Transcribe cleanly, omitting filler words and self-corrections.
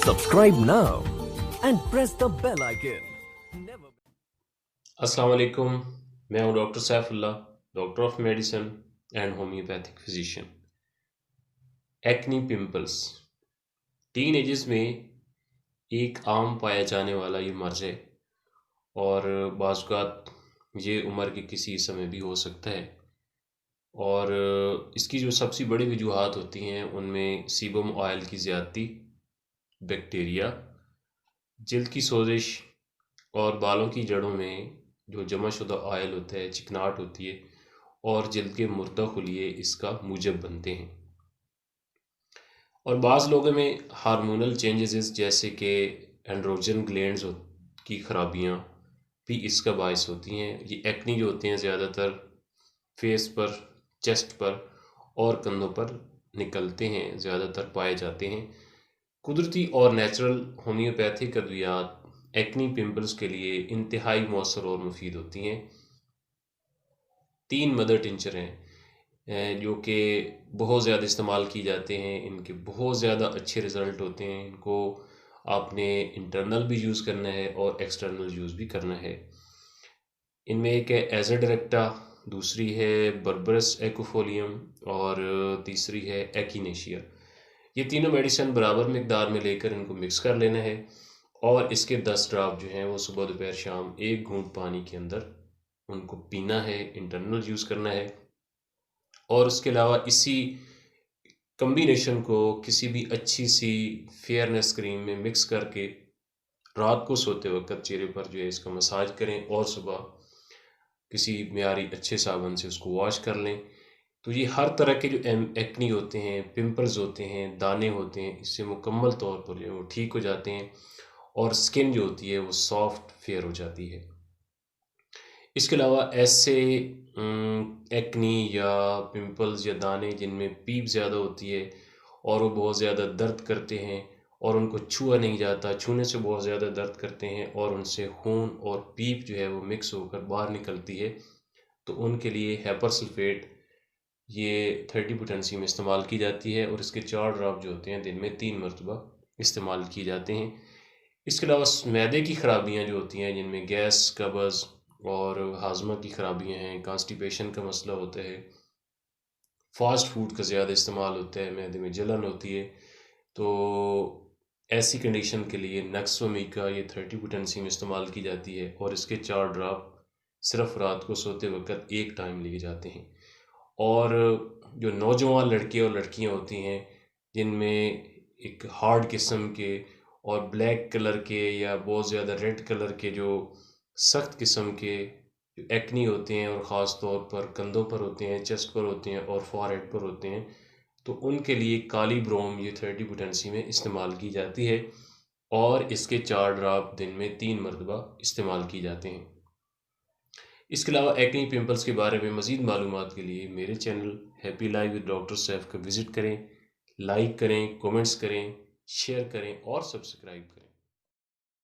Subscribe now and press the bell icon. Never. अस्सलाम वालेकुम। मैं हूं doctor Saifullah, doctor of medicine and homeopathic physician. Acne pimples teen ages में एक आम पाया जाने वाला ये मर्ज है और बाज़ औक़ात ये उम्र के किसी समय भी हो सकता है। और इसकी जो सबसे बड़ी वजूहात होती हैं उनमें सीबम ऑयल की ज़्यादती, बैक्टीरिया, जल्द की सोजिश और बालों की जड़ों में जो जमा शुदा ऑयल होता है, चिकनाहट होती है और जल्द के मुर्दा खुलिये इसका मूजब बनते हैं। और बाज़ लोगों में हार्मोनल चेंजेस जैसे कि एंड्रोजन ग्लैंड्स की खराबियाँ भी इसका बायस होती हैं। ये एक्नी जो होते हैं ज़्यादातर फेस पर, चेस्ट पर और कंधों पर निकलते हैं, ज़्यादातर पाए जाते हैं। कुदरती और नेचुरल होम्योपैथिक अद्वियात एक्नी पिंपल्स के लिए इंतहाई मौसर और मुफीद होती हैं। 3 मदर टिंचर हैं जो कि बहुत ज़्यादा इस्तेमाल की जाते हैं। इनके बहुत ज़्यादा अच्छे रिज़ल्ट होते हैं। इनको आपने इंटरनल भी यूज़ करना है और एक्सटर्नल यूज़ भी करना है। इनमें एक है एज़ोडिरेक्टा, दूसरी है बर्बरस एक्विफोलियम और तीसरी है एकिनेशिया। ये तीनों मेडिसिन बराबर मिकदार में लेकर इनको मिक्स कर लेना है और इसके 10 ड्रॉप जो हैं वो सुबह दोपहर शाम एक घूंट पानी के अंदर उनको पीना है, इंटरनल यूज़ करना है। और उसके अलावा इसी कम्बिनेशन को किसी भी अच्छी सी फेयरनेस क्रीम में मिक्स करके रात को सोते वक्त चेहरे पर जो है इसका मसाज करें और सुबह किसी मियारी अच्छे साबुन से उसको वॉश कर लें। तो ये हर तरह के जो एक्नी होते हैं, पिंपल्स होते हैं, दाने होते हैं, इससे मुकम्मल तौर पर जो है वो ठीक हो जाते हैं और स्किन जो होती है वो सॉफ्ट फेयर हो जाती है। इसके अलावा ऐसे एक्नी या पिंपल्स या दाने जिनमें पीप ज़्यादा होती है और वो बहुत ज़्यादा दर्द करते हैं और उनको छुआ नहीं जाता, छूने से बहुत ज़्यादा दर्द करते हैं और उनसे खून और पीप जो है वो मिक्स होकर बाहर निकलती है, तो उनके लिए हेपर सल्फेट ये 30 पोटेंसी में इस्तेमाल की जाती है और इसके 4 ड्रॉप जो होते हैं दिन में 3 मरतबा इस्तेमाल किए जाते हैं। इसके अलावा मैदे की खराबियाँ जो होती हैं जिनमें गैस, कब्ज़ और हाजमा की खराबियाँ हैं, कॉन्स्टिपेशन का मसला होता है, फास्ट फूड का ज़्यादा इस्तेमाल होता है, मैदे में जलन होती है, तो ऐसी कंडीशन के लिए नक्सोमिका ये 30 पोटेंसी में इस्तेमाल की जाती है और इसके 4 ड्रॉप सिर्फ रात को सोते वक्त एक टाइम लिए जाते हैं। और जो नौजवान लड़के और लड़कियां होती हैं जिनमें एक हार्ड किस्म के और ब्लैक कलर के या बहुत ज़्यादा रेड कलर के जो सख्त किस्म के जो एक्नी होते हैं और ख़ास तौर पर कंधों पर होते हैं, चेस्ट पर होते हैं और फॉरहेड पर होते हैं, तो उनके लिए काली ब्रोम ये 30 पोटेंसी में इस्तेमाल की जाती है और इसके 4 ड्रॉप दिन में 3 मरतबा इस्तेमाल की जाते हैं। इसके अलावा एक्नी पिंपल्स के बारे में मज़ीद मालूमात के लिए मेरे channel happy life with doctor Saif का विज़िट करें, लाइक करें, कमेंट्स करें, शेयर करें और सब्सक्राइब करें।